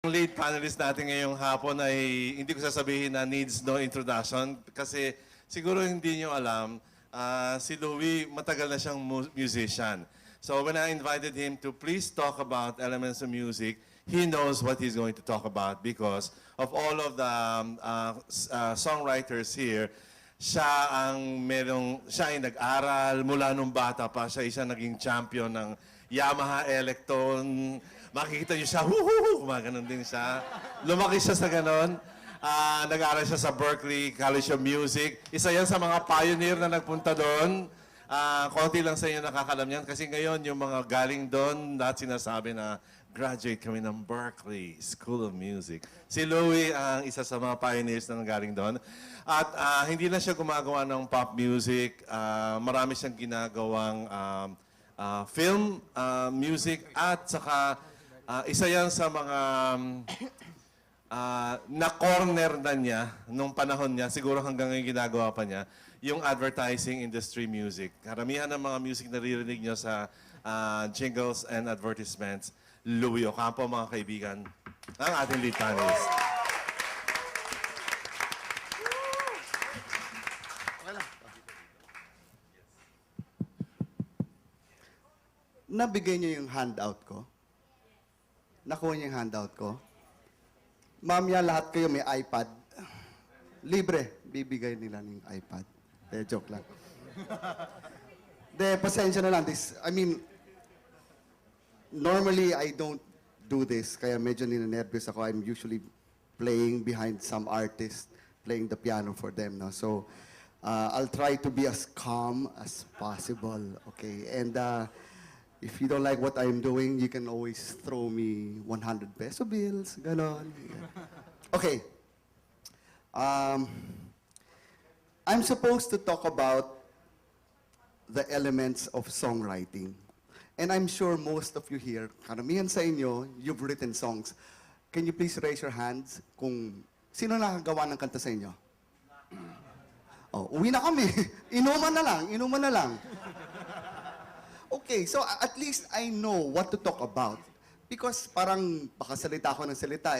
Ang lead panelist natin ngayong hapon ay hindi ko sasabihin na needs no introduction kasi siguro hindi nyo alam, si Louie matagal na siyang musician. So when I invited him to please talk about elements of music, he knows what he's going to talk about because of all of the songwriters here. Siya ay nag-aral mula nung bata pa. Siya naging champion ng Yamaha Electron. Makikita niyo siya, gumaganon din siya. Lumaki siya sa ganon. Nag-aaral siya sa Berklee College of Music. Isa yan sa mga pioneer na nagpunta doon. Konti lang sa inyo nakakalam yan. Kasi ngayon, yung mga galing doon, lahat sinasabi na graduate kami ng Berklee School of Music. Si Louie ang isa sa mga pioneers na nanggaling doon. At hindi na siya gumagawa ng pop music. Marami siyang ginagawang film, music, at saka isa yan sa mga na-corner na niya nung panahon niya, siguro hanggang ngayon ginagawa pa niya, yung advertising industry music. Karamihan ng mga music na naririnig niyo sa jingles and advertisements, Louie Ocampo, mga kaibigan, ang ating lead panelist. Nabigay niyo yung handout ko? Nakuha niyo yung handout ko? Mamaya lahat kayo may iPad. Libre, bibigay nila ng iPad. Joke lang. Pasensya na lang. Normally, I don't do this. Kaya medyo ninenervyos ako. I'm usually playing behind some artist, playing the piano for them. No? So, I'll try to be as calm as possible. Okay? And if you don't like what I'm doing, you can always throw me 100 peso bills. Ganon. Okay. I'm supposed to talk about the elements of songwriting. And I'm sure most of you here, karamihan sa inyo, you've written songs. Can you please raise your hands kung sino nakagawa ng kanta sa inyo? Oh, uwi na kami. Inuman na lang. Okay, so at least I know what to talk about. Because parang baka salita ako ng salita,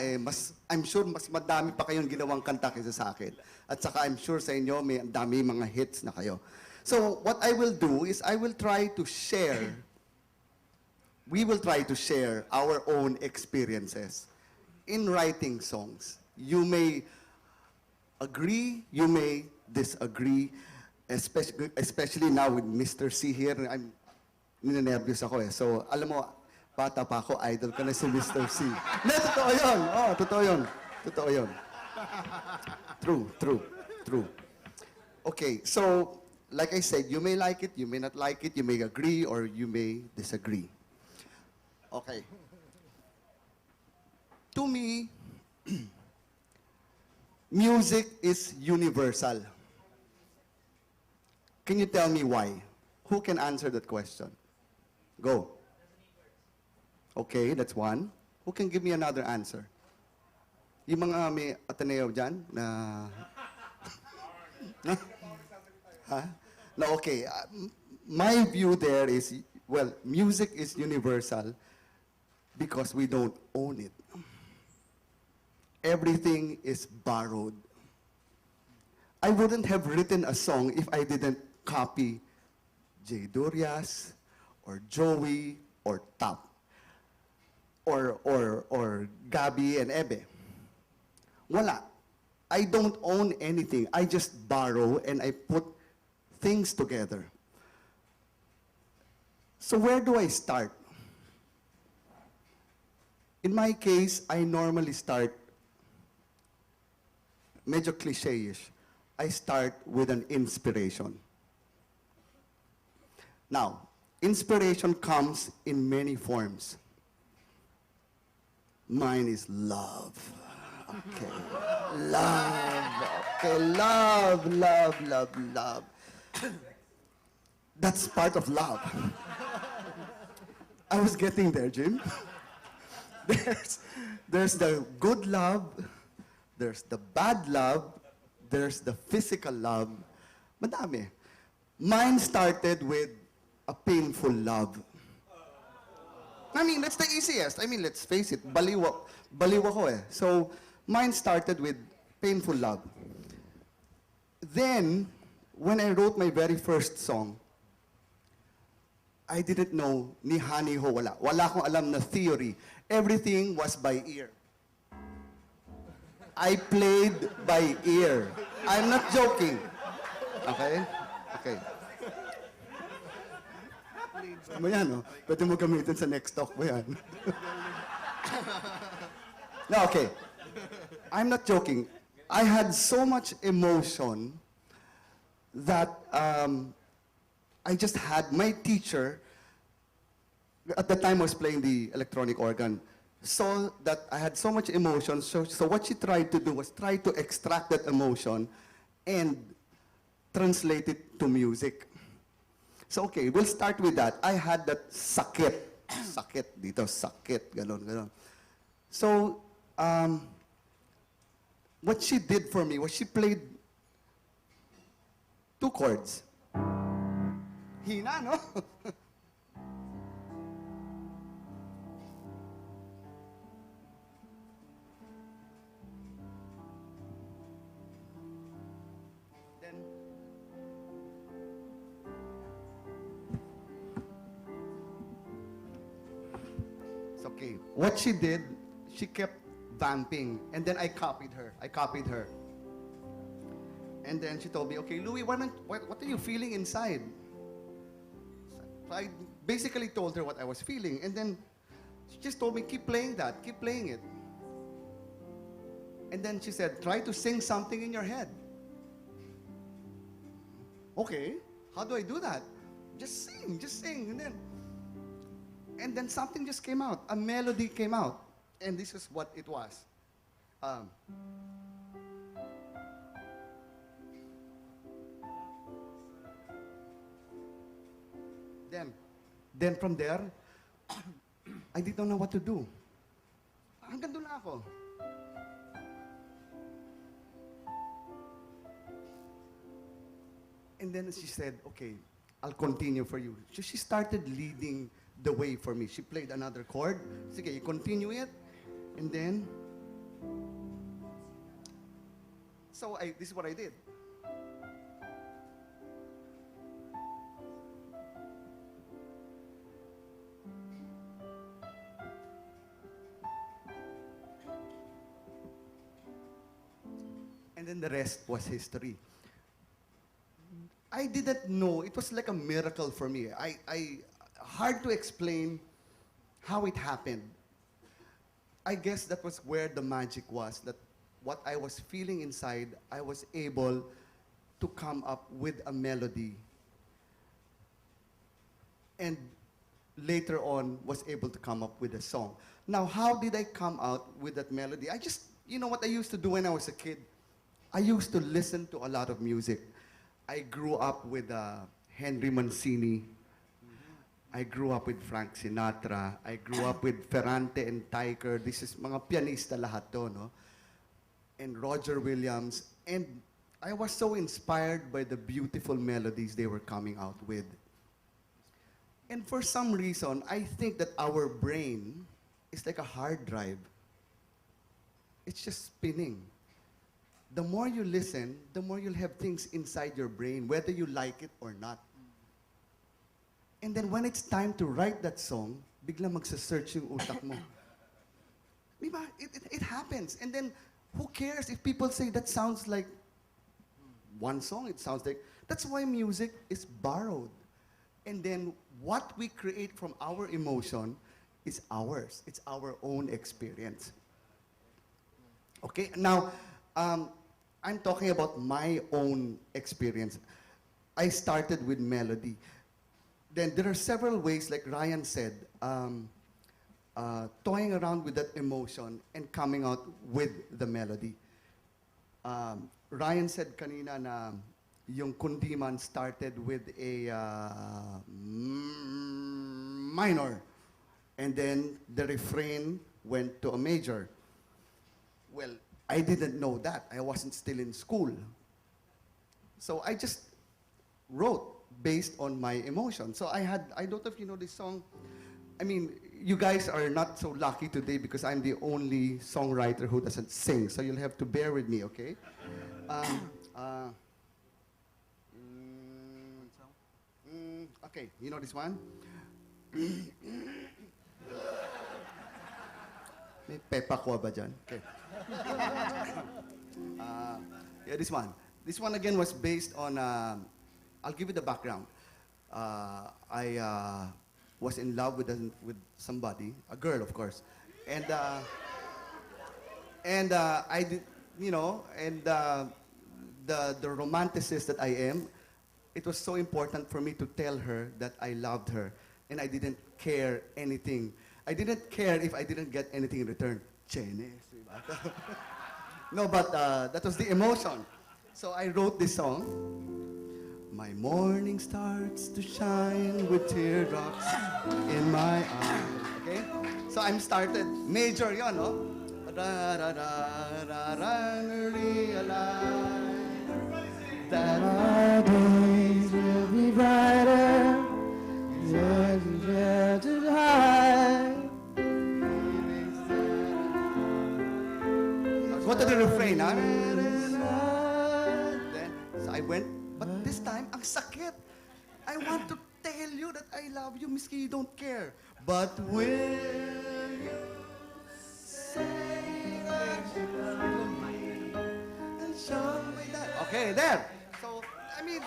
I'm sure mas madami pa kayong ginawang kanta kaysa sa akin. At saka I'm sure sa inyo may dami mga hits na kayo. So what I will do is I will try to share, we will try to share our own experiences in writing songs. You may agree, you may disagree, especially now with Mr. C here. I'm ninenervyos ako eh. So, alam mo, bata pa ako, idol ka na si Mr. C. No, totoo yun. Oh, totoo yun. True. Okay, so, like I said, you may like it, you may not like it, you may agree, or you may disagree. Okay. To me, music is universal. Can you tell me why? Who can answer that question? Go. Okay, that's one. Who can give me another answer? Yung mga may Ateneo dyan na... huh? No, okay. My view there is, well, music is universal because we don't own it. Everything is borrowed. I wouldn't have written a song if I didn't copy Jay Durias, or Joey, or Tap, or Gabi and Ebe. Wala. I don't own anything. I just borrow and I put things together. So where do I start? In my case, I normally start, medyo cliche-ish, I start with an inspiration. Now, inspiration comes in many forms. Mine is love. Okay. Love. Okay, love. That's part of love. I was getting there, Jim. There's the good love, there's the bad love, there's the physical love. Madami. Mine started with a painful love. I mean, that's the easiest. I mean, let's face it, baliw ako eh. So, mine started with Painful Love. Then, when I wrote my very first song, I didn't know ni Hani Ho, wala. Wala akong alam na theory. Everything was by ear. I played by ear. I'm not joking. Okay? Okay. Ano yan, no? Pwede mo gamitin sa next talk mo yan. No, okay. I'm not joking. I had so much emotion that I just had my teacher, at the time I was playing the electronic organ, saw that I had so much emotion, so what she tried to do was try to extract that emotion and translate it to music. So okay, we'll start with that. I had that sakit. Sakit dito, sakit, ganon, ganon. So, what she did for me was she played 2 chords. Hina, no? Then, it's okay. What she did, she kept vamping, and then I copied her. And then she told me, okay, Louie, what are you feeling inside? So I basically told her what I was feeling, and then she just told me, keep playing that, keep playing it. And then she said, try to sing something in your head. Okay, how do I do that? Just sing, and then something just came out, a melody came out, and this is what it was. Then from there, I didn't know what to do. Hanggang doon na ako. And then she said, okay, I'll continue for you. So she started leading the way for me. She played another chord. Sige, you continue it. And then, so this is what I did. And then the rest was history. I didn't know. It was like a miracle for me. Hard to explain how it happened. I guess that was where the magic was, that what I was feeling inside, I was able to come up with a melody. And later on, was able to come up with a song. Now, how did I come out with that melody? You know what I used to do when I was a kid? I used to listen to a lot of music. I grew up with Henry Mancini. I grew up with Frank Sinatra. I grew up with Ferrante and Tyker. This is mga pianista lahat to, no? And Roger Williams. And I was so inspired by the beautiful melodies they were coming out with. And for some reason, I think that our brain is like a hard drive. It's just spinning. The more you listen, the more you'll have things inside your brain, whether you like it or not. And then when it's time to write that song, bigla magsa-search yung utak mo. Diba? It happens. And then, who cares if people say that sounds like one song? It sounds like... That's why music is borrowed. And then, what we create from our emotion is ours. It's our own experience. Okay? Now, I'm talking about my own experience. I started with melody. Then there are several ways, like Ryan said, toying around with that emotion and coming out with the melody. Ryan said kanina na yung kundiman started with a minor, and then the refrain went to a major. Well, I didn't know that. I wasn't still in school. So I just wrote based on my emotion. So I don't know if you know this song. I mean, you guys are not so lucky today because I'm the only songwriter who doesn't sing. So you'll have to bear with me, okay? Okay, you know this one? May pepa ko ba dyan? Okay. Yeah, this one. This one again was based on, I'll give you the background. I was in love with somebody, a girl, of course. And I did, you know, and the romanticist that I am, it was so important for me to tell her that I loved her. And I didn't care anything. I didn't care if I didn't get anything in return. Chenes, diba? No, but that was the emotion. So I wrote this song. My morning starts to shine with teardrops in my eyes. Okay? So I'm started. Major yun, no? Realize that our days will be brighter. To hide. Go to the refrain, ha? Then, so I went, but this time, ang sakit. I want to tell you that I love you, miski you don't care. But will you say that you love me and show me that? Okay, there. So, I mean,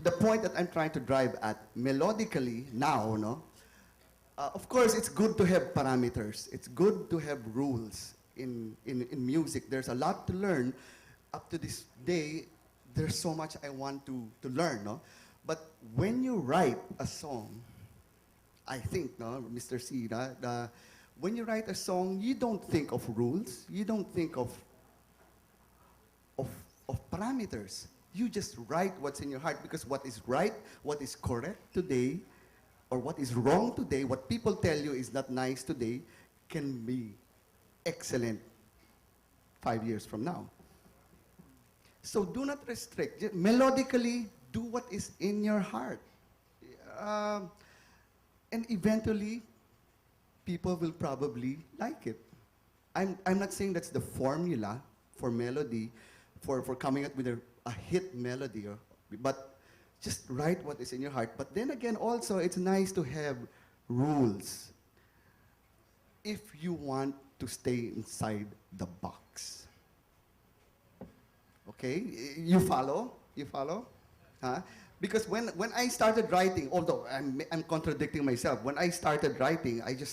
the point that I'm trying to drive at, melodically now, no? Of course, it's good to have parameters. It's good to have rules in music. There's a lot to learn. Up to this day, there's so much I want to learn, no? But when you write a song, I think, no, Mr. C, when you write a song, you don't think of rules. You don't think of parameters. You just write what's in your heart because what is right, what is correct today, or what is wrong today, what people tell you is not nice today, can be excellent 5 years from now. So do not restrict. Just melodically, do what is in your heart. And eventually, people will probably like it. I'm not saying that's the formula for melody, for coming up with a hit melody, but just write what is in your heart. But then again, also, it's nice to have rules if you want to stay inside the box. Okay? You follow? You follow? Huh? Because when I started writing, although I'm contradicting myself, when I started writing, I just